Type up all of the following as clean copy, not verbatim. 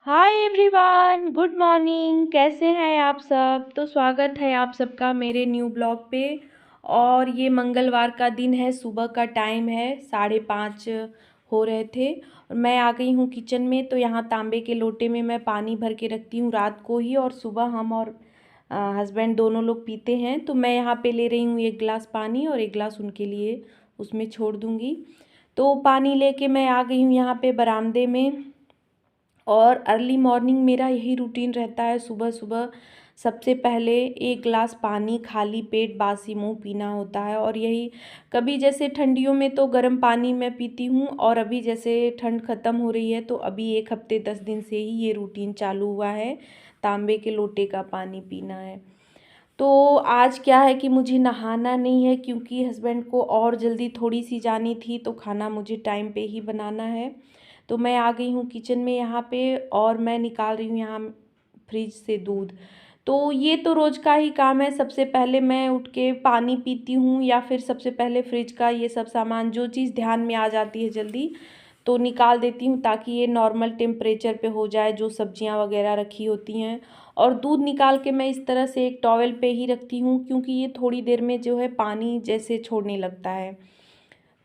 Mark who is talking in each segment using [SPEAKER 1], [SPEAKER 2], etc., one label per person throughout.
[SPEAKER 1] Hi everyone, good morning. कैसे हैं आप सब? तो स्वागत है आप सबका मेरे न्यू ब्लॉग पे। और ये मंगलवार का दिन है, सुबह का टाइम है, 5:30 हो रहे थे और मैं आ गई हूँ किचन में। तो यहाँ तांबे के लोटे में मैं पानी भर के रखती हूँ रात को ही, और सुबह हम और हस्बैंड दोनों लोग पीते हैं। तो मैं यहाँ पे ले रही हूँ 1 गिलास पानी और 1 गिलास उनके लिए उसमें छोड़ दूँगी। तो पानी लेके मैं आ गई हूँ यहाँ पे बरामदे में। और अर्ली मॉर्निंग मेरा यही रूटीन रहता है, सुबह सुबह सबसे पहले 1 गिलास पानी खाली पेट बासी मुंह पीना होता है। और यही कभी जैसे ठंडियों में तो गर्म पानी मैं पीती हूँ, और अभी जैसे ठंड ख़त्म हो रही है तो अभी 1 हफ्ते 10 दिन से ही ये रूटीन चालू हुआ है, तांबे के लोटे का पानी पीना है। तो आज क्या है कि मुझे नहाना नहीं है, क्योंकि हस्बैंड को और जल्दी थोड़ी सी जानी थी, तो खाना मुझे टाइम पे ही बनाना है। तो मैं आ गई हूँ किचन में यहाँ पे, और मैं निकाल रही हूँ यहाँ फ्रिज से दूध। तो ये तो रोज़ का ही काम है, सबसे पहले मैं उठ के पानी पीती हूँ, या फिर सबसे पहले फ्रिज का ये सब सामान, जो चीज़ ध्यान में आ जाती है जल्दी तो निकाल देती हूँ, ताकि ये नॉर्मल टेम्परेचर पे हो जाए, जो सब्जियाँ वगैरह रखी होती हैं। और दूध निकाल के मैं इस तरह से एक टॉवेल पे ही रखती हूँ, क्योंकि ये थोड़ी देर में जो है पानी जैसे छोड़ने लगता है।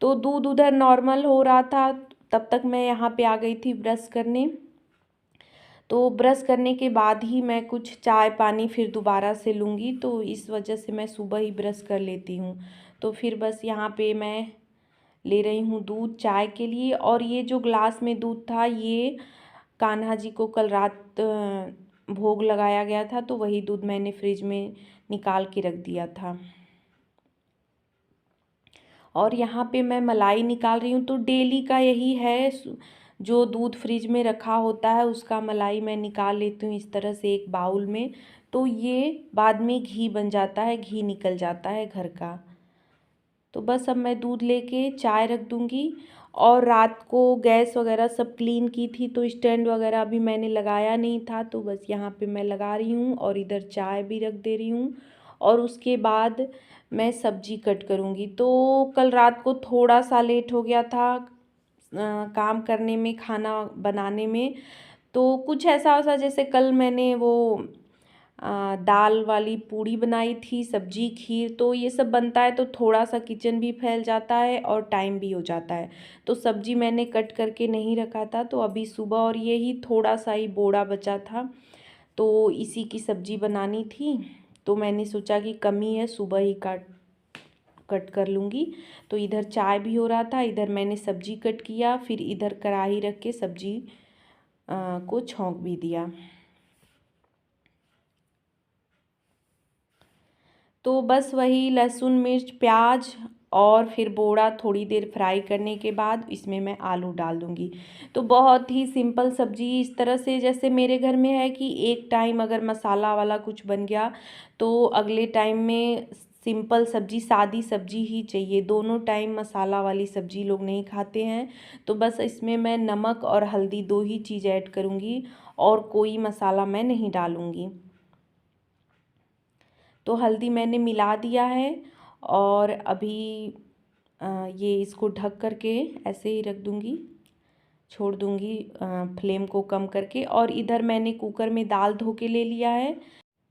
[SPEAKER 1] तो दूध उधर नॉर्मल हो रहा था, तब तक मैं यहाँ पे आ गई थी ब्रश करने। तो ब्रश करने के बाद ही मैं कुछ चाय पानी फिर दोबारा से लूँगी, तो इस वजह से मैं सुबह ही ब्रश कर लेती हूँ। तो फिर बस यहाँ पे मैं ले रही हूँ दूध चाय के लिए। और ये जो ग्लास में दूध था, ये कान्हा जी को कल रात भोग लगाया गया था, तो वही दूध मैंने फ्रिज में निकाल के रख दिया था। और यहाँ पे मैं मलाई निकाल रही हूँ, तो डेली का यही है, जो दूध फ्रिज में रखा होता है उसका मलाई मैं निकाल लेती हूँ इस तरह से एक बाउल में। तो ये बाद में घी बन जाता है, घी निकल जाता है घर का। तो बस अब मैं दूध लेके चाय रख दूँगी। और रात को गैस वगैरह सब क्लीन की थी, तो स्टैंड वगैरह अभी मैंने लगाया नहीं था, तो बस यहाँ पे मैं लगा रही हूँ और इधर चाय भी रख दे रही हूँ। और उसके बाद मैं सब्जी कट करूँगी। तो कल रात को थोड़ा सा लेट हो गया था काम करने में, खाना बनाने में। तो कुछ ऐसा वैसा, जैसे कल मैंने वो दाल वाली पूड़ी बनाई थी, सब्जी खीर, तो ये सब बनता है तो थोड़ा सा किचन भी फैल जाता है और टाइम भी हो जाता है। तो सब्जी मैंने कट करके नहीं रखा था, तो अभी सुबह और ये ही थोड़ा सा ही बोड़ा बचा था, तो इसी की सब्जी बनानी थी। तो मैंने सोचा कि कमी है, सुबह ही काट कट कर लूँगी। तो इधर चाय भी हो रहा था, इधर मैंने सब्जी कट किया, फिर इधर कढ़ाई रख के सब्जी को छौंक भी दिया। तो बस वही लहसुन मिर्च प्याज और फिर बोड़ा थोड़ी देर फ्राई करने के बाद इसमें मैं आलू डाल दूँगी। तो बहुत ही सिंपल सब्ज़ी, इस तरह से जैसे मेरे घर में है कि एक टाइम अगर मसाला वाला कुछ बन गया, तो अगले टाइम में सिंपल सब्ज़ी, सादी सब्ज़ी ही चाहिए। दोनों टाइम मसाला वाली सब्ज़ी लोग नहीं खाते हैं। तो बस इसमें मैं नमक और हल्दी 2 ही चीज़ ऐड करूँगी, और कोई मसाला मैं नहीं डालूँगी। तो हल्दी मैंने मिला दिया है, और अभी ये इसको ढक करके ऐसे ही रख दूँगी, छोड़ दूँगी फ्लेम को कम करके। और इधर मैंने कुकर में दाल धो के ले लिया है।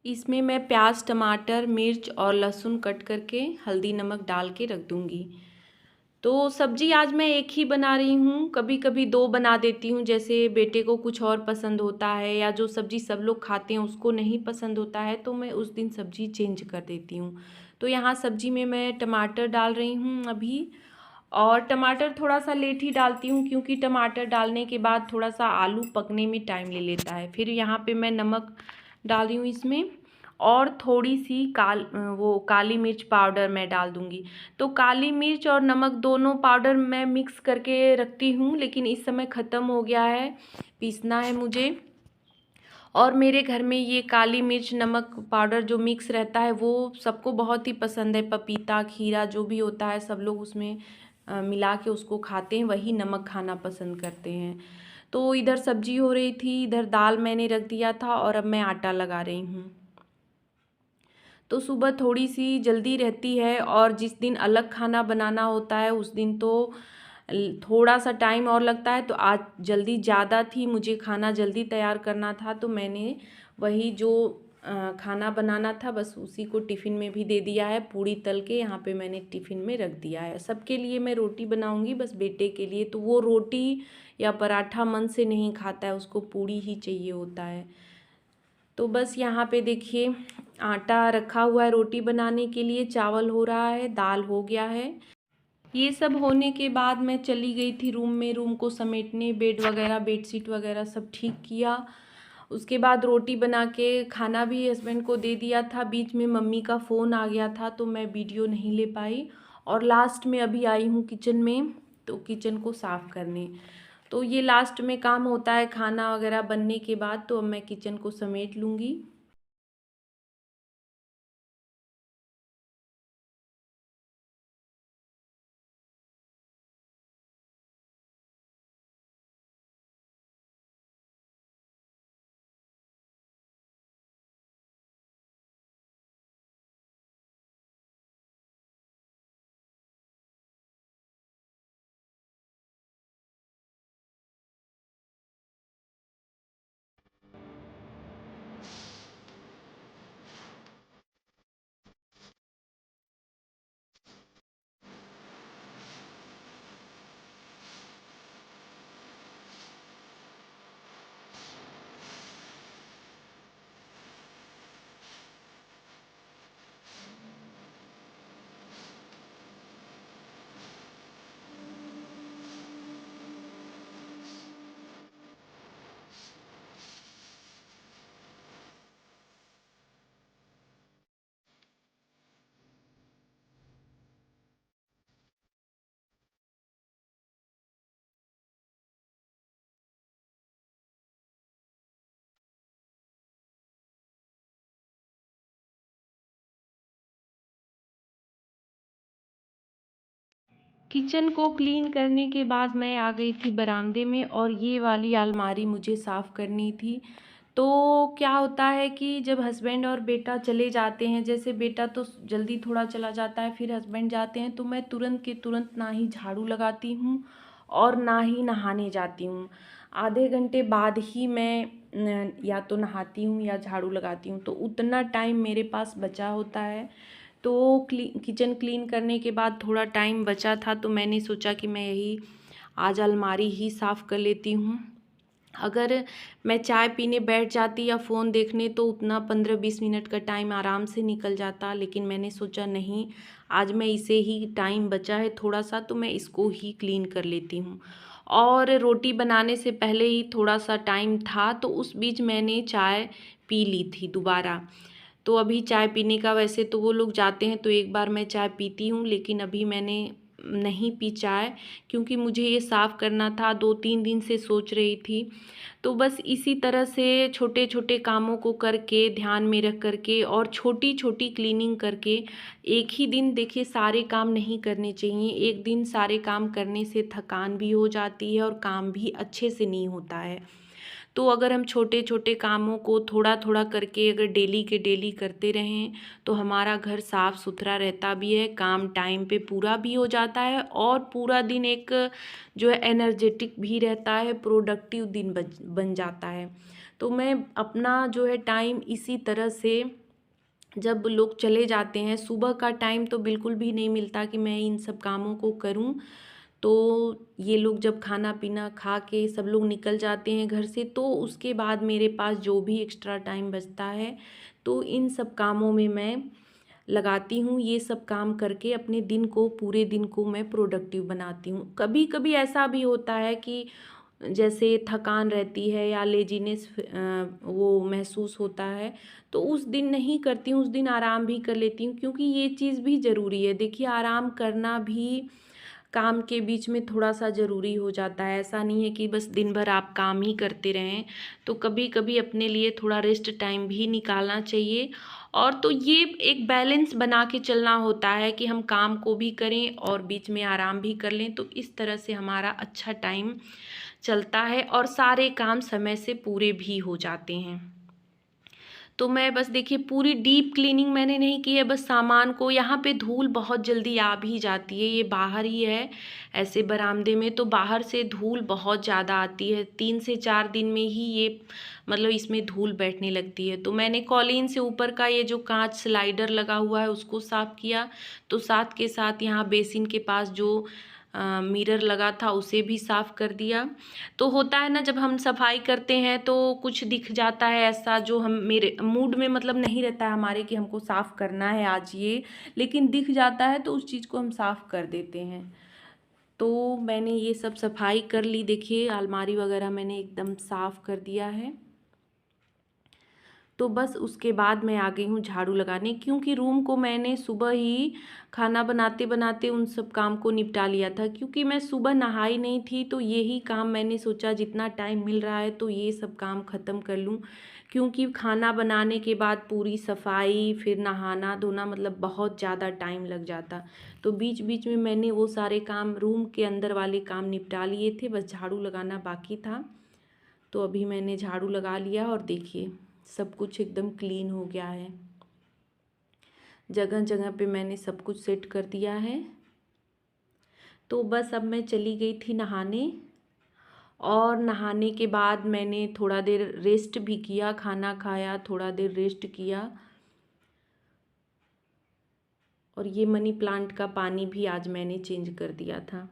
[SPEAKER 1] इसमें मैं प्याज टमाटर मिर्च और लहसुन कट करके हल्दी नमक डाल के रख दूँगी। तो सब्जी आज मैं एक ही बना रही हूँ, कभी कभी 2 बना देती हूँ, जैसे बेटे को कुछ और पसंद होता है, या जो सब्जी सब लोग खाते हैं उसको नहीं पसंद होता है, तो मैं उस दिन सब्जी चेंज कर देती हूँ। तो यहाँ सब्जी में मैं टमाटर डाल रही हूँ अभी। और टमाटर थोड़ा सा लेट ही डालती हूँ, क्योंकि टमाटर डालने के बाद थोड़ा सा आलू पकने में टाइम ले लेता है। फिर यहाँ पे मैं नमक डाल रही हूँ इसमें, और थोड़ी सी वो काली मिर्च पाउडर मैं डाल दूँगी। तो काली मिर्च और नमक दोनों पाउडर मैं मिक्स करके रखती हूँ, लेकिन इस समय ख़त्म हो गया है, पीसना है मुझे। और मेरे घर में ये काली मिर्च नमक पाउडर जो मिक्स रहता है वो सबको बहुत ही पसंद है। पपीता खीरा जो भी होता है सब लोग उसमें मिला के उसको खाते हैं, वही नमक खाना पसंद करते हैं। तो इधर सब्जी हो रही थी, इधर दाल मैंने रख दिया था, और अब मैं आटा लगा रही हूँ। तो सुबह थोड़ी सी जल्दी रहती है, और जिस दिन अलग खाना बनाना होता है उस दिन तो थोड़ा सा टाइम और लगता है। तो आज जल्दी ज़्यादा थी, मुझे खाना जल्दी तैयार करना था, तो मैंने वही जो खाना बनाना था बस उसी को टिफ़िन में भी दे दिया है। पूड़ी तल के यहाँ पे मैंने टिफ़िन में रख दिया है। सबके लिए मैं रोटी बनाऊँगी, बस बेटे के लिए तो वो रोटी या पराठा मन से नहीं खाता है, उसको पूड़ी ही चाहिए होता है। तो बस यहाँ पे देखिए आटा रखा हुआ है रोटी बनाने के लिए, चावल हो रहा है, दाल हो गया है। ये सब होने के बाद मैं चली गई थी रूम में, रूम को समेटने, बेड वगैरह बेडशीट वगैरह सब ठीक किया। उसके बाद रोटी बना के खाना भी हस्बैंड को दे दिया था। बीच में मम्मी का फ़ोन आ गया था तो मैं वीडियो नहीं ले पाई। और लास्ट में अभी आई हूँ किचन में, तो किचन को साफ़ करने। तो ये लास्ट में काम होता है खाना वगैरह बनने के बाद। तो अब मैं किचन को समेट लूँगी। किचन को क्लीन करने के बाद मैं आ गई थी बरामदे में, और ये वाली अलमारी मुझे साफ़ करनी थी। तो क्या होता है कि जब हस्बैंड और बेटा चले जाते हैं, जैसे बेटा तो जल्दी थोड़ा चला जाता है, फिर हस्बैंड जाते हैं, तो मैं तुरंत के तुरंत ना ही झाड़ू लगाती हूँ और ना ही नहाने जाती हूँ। आधे घंटे बाद ही मैं या तो नहाती हूँ या झाड़ू लगाती हूँ। तो उतना टाइम मेरे पास बचा होता है। तो किचन क्लीन करने के बाद थोड़ा टाइम बचा था, तो मैंने सोचा कि मैं यही आज अलमारी ही साफ़ कर लेती हूँ। अगर मैं चाय पीने बैठ जाती या फ़ोन देखने तो उतना 15-20 मिनट का टाइम आराम से निकल जाता, लेकिन मैंने सोचा नहीं, आज मैं इसे ही टाइम बचा है थोड़ा सा, तो मैं इसको ही क्लीन कर लेती हूँ। और रोटी बनाने से पहले ही थोड़ा सा टाइम था, तो उस बीच मैंने चाय पी ली थी दोबारा। तो अभी चाय पीने का, वैसे तो वो लोग जाते हैं तो एक बार मैं चाय पीती हूँ, लेकिन अभी मैंने नहीं पी चाय, क्योंकि मुझे ये साफ़ करना था, 2-3 दिन से सोच रही थी। तो बस इसी तरह से छोटे छोटे कामों को करके, ध्यान में रख करके और छोटी छोटी क्लीनिंग करके, एक ही दिन देखिए सारे काम नहीं करने चाहिए। एक दिन सारे काम करने से थकान भी हो जाती है और काम भी अच्छे से नहीं होता है। तो अगर हम छोटे छोटे कामों को थोड़ा थोड़ा करके अगर डेली के डेली करते रहें, तो हमारा घर साफ़ सुथरा रहता भी है, काम टाइम पे पूरा भी हो जाता है, और पूरा दिन एक जो है एनर्जेटिक भी रहता है, प्रोडक्टिव दिन बन जाता है। तो मैं अपना जो है टाइम इसी तरह से, जब लोग चले जाते हैं, सुबह का टाइम तो बिल्कुल भी नहीं मिलता कि मैं इन सब कामों को करूं। तो ये लोग जब खाना पीना खा के सब लोग निकल जाते हैं घर से, तो उसके बाद मेरे पास जो भी एक्स्ट्रा टाइम बचता है, तो इन सब कामों में मैं लगाती हूँ। ये सब काम करके अपने दिन को, पूरे दिन को मैं प्रोडक्टिव बनाती हूँ। कभी कभी ऐसा भी होता है कि जैसे थकान रहती है या लेजीनेस वो महसूस होता है, तो उस दिन नहीं करती हूँ, उस दिन आराम भी कर लेती हूँ, क्योंकि ये चीज़ भी ज़रूरी है। देखिए आराम करना भी काम के बीच में थोड़ा सा ज़रूरी हो जाता है। ऐसा नहीं है कि बस दिन भर आप काम ही करते रहें, तो कभी कभी अपने लिए थोड़ा रेस्ट टाइम भी निकालना चाहिए। और तो ये एक बैलेंस बना के चलना होता है कि हम काम को भी करें और बीच में आराम भी कर लें, तो इस तरह से हमारा अच्छा टाइम चलता है और सारे काम समय से पूरे भी हो जाते हैं। तो मैं बस देखिए पूरी डीप क्लीनिंग मैंने नहीं की है, बस सामान को, यहाँ पे धूल बहुत जल्दी आ भी जाती है, ये बाहर ही है ऐसे बरामदे में, तो बाहर से धूल बहुत ज़्यादा आती है, 3 से 4 दिन में ही ये मतलब इसमें धूल बैठने लगती है। तो मैंने कॉलिन से ऊपर का ये जो कांच स्लाइडर लगा हुआ है उसको साफ़ किया, तो साथ के साथ यहाँ बेसिन के पास जो मिरर लगा था उसे भी साफ़ कर दिया। तो होता है ना, जब हम सफाई करते हैं तो कुछ दिख जाता है ऐसा जो हम मेरे मूड में मतलब नहीं रहता है हमारे कि हमको साफ़ करना है आज ये, लेकिन दिख जाता है तो उस चीज़ को हम साफ़ कर देते हैं। तो मैंने ये सब सफाई कर ली, देखिए अलमारी वगैरह मैंने एकदम साफ़ कर दिया है। तो बस उसके बाद मैं आ गई हूँ झाड़ू लगाने, क्योंकि रूम को मैंने सुबह ही खाना बनाते बनाते उन सब काम को निपटा लिया था, क्योंकि मैं सुबह नहाई नहीं थी, तो यही काम मैंने सोचा जितना टाइम मिल रहा है तो ये सब काम ख़त्म कर लूँ, क्योंकि खाना बनाने के बाद पूरी सफाई फिर नहाना धोना मतलब बहुत ज़्यादा टाइम लग जाता। तो बीच बीच में मैंने वो सारे काम रूम के अंदर वाले काम निपटा लिए थे, बस झाड़ू लगाना बाकी था। तो अभी मैंने झाड़ू लगा लिया और देखिए सब कुछ एकदम क्लीन हो गया है, जगह जगह पे मैंने सब कुछ सेट कर दिया है। तो बस अब मैं चली गई थी नहाने, और नहाने के बाद मैंने थोड़ा देर रेस्ट भी किया, खाना खाया, थोड़ा देर रेस्ट किया। और ये मनी प्लांट का पानी भी आज मैंने चेंज कर दिया था।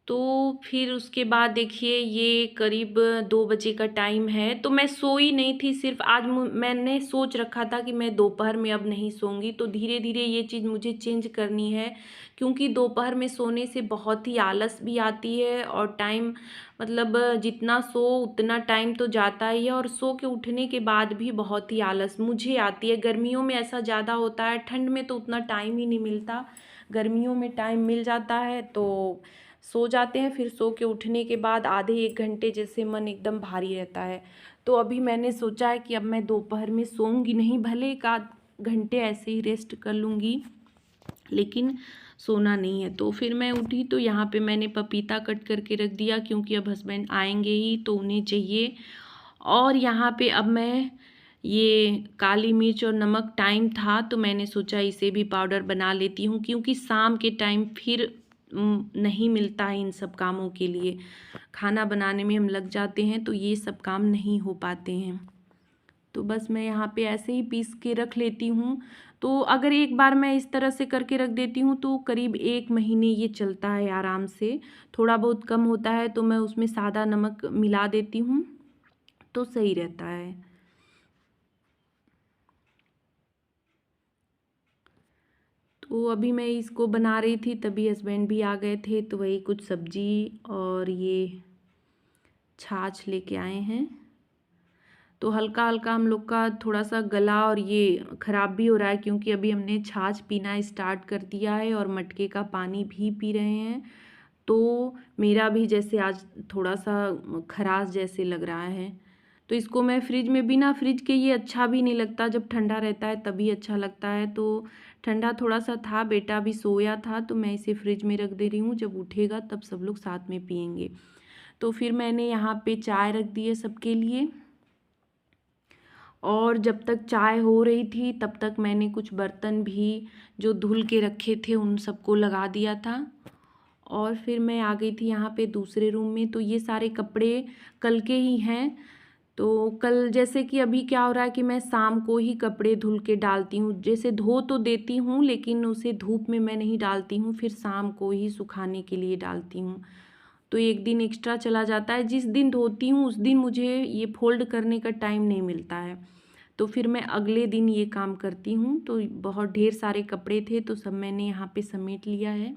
[SPEAKER 1] तो फिर उसके बाद देखिए ये करीब 2 बजे का टाइम है, तो मैं सोई नहीं थी, सिर्फ आज मैंने सोच रखा था कि मैं दोपहर में अब नहीं सोऊंगी, तो धीरे धीरे ये चीज़ मुझे चेंज करनी है, क्योंकि दोपहर में सोने से बहुत ही आलस भी आती है, और टाइम मतलब जितना सो उतना टाइम तो जाता ही है, और सो के उठने के बाद भी बहुत ही आलस मुझे आती है। गर्मियों में ऐसा ज़्यादा होता है, ठंड में तो उतना टाइम ही नहीं मिलता, गर्मियों में टाइम मिल जाता है तो सो जाते हैं, फिर सो के उठने के बाद आधे 1 घंटे जैसे मन एकदम भारी रहता है। तो अभी मैंने सोचा है कि अब मैं दोपहर में सोऊंगी नहीं, भले 1 आध घंटे ऐसे ही रेस्ट कर लूँगी, लेकिन सोना नहीं है। तो फिर मैं उठी तो यहाँ पे मैंने पपीता कट करके रख दिया, क्योंकि अब हस्बैंड आएंगे ही तो उन्हें चाहिए। और यहाँ पे अब मैं ये काली मिर्च और नमक, टाइम था तो मैंने सोचा इसे भी पाउडर बना लेती हूँ, क्योंकि शाम के टाइम फिर नहीं मिलता है इन सब कामों के लिए, खाना बनाने में हम लग जाते हैं तो ये सब काम नहीं हो पाते हैं। तो बस मैं यहाँ पे ऐसे ही पीस के रख लेती हूँ। तो अगर एक बार मैं इस तरह से करके रख देती हूँ तो करीब 1 महीने ये चलता है आराम से। थोड़ा बहुत कम होता है तो मैं उसमें सादा नमक मिला देती हूँ तो सही रहता है। तो अभी मैं इसको बना रही थी तभी हस्बैंड भी आ गए थे, तो वही कुछ सब्जी और ये छाछ लेके आए हैं। तो हल्का हल्का हम लोग का थोड़ा सा गला और ये ख़राब भी हो रहा है, क्योंकि अभी हमने छाछ पीना स्टार्ट कर दिया है और मटके का पानी भी पी रहे हैं। तो मेरा भी जैसे आज थोड़ा सा खराश जैसे लग रहा है। तो इसको मैं फ्रिज में, बिना फ्रिज के ये अच्छा भी नहीं लगता, जब ठंडा रहता है तभी अच्छा लगता है। तो ठंडा थोड़ा सा था, बेटा भी सोया था तो मैं इसे फ्रिज में रख दे रही हूँ, जब उठेगा तब सब लोग साथ में पियेंगे। तो फिर मैंने यहाँ पे चाय रख दी है सबके लिए, और जब तक चाय हो रही थी तब तक मैंने कुछ बर्तन भी जो धुल के रखे थे उन सबको लगा दिया था। और फिर मैं आ गई थी यहाँ पे दूसरे रूम में। तो ये सारे कपड़े कल के ही हैं। तो कल जैसे कि अभी क्या हो रहा है कि मैं शाम को ही कपड़े धुल के डालती हूँ, जैसे धो तो देती हूँ लेकिन उसे धूप में मैं नहीं डालती हूँ, फिर शाम को ही सुखाने के लिए डालती हूँ। तो एक दिन एक्स्ट्रा चला जाता है, जिस दिन धोती हूँ उस दिन मुझे ये फोल्ड करने का टाइम नहीं मिलता है, तो फिर मैं अगले दिन ये काम करती हूँ। तो बहुत ढेर सारे कपड़े थे तो सब मैंने यहाँ पे समेट लिया है।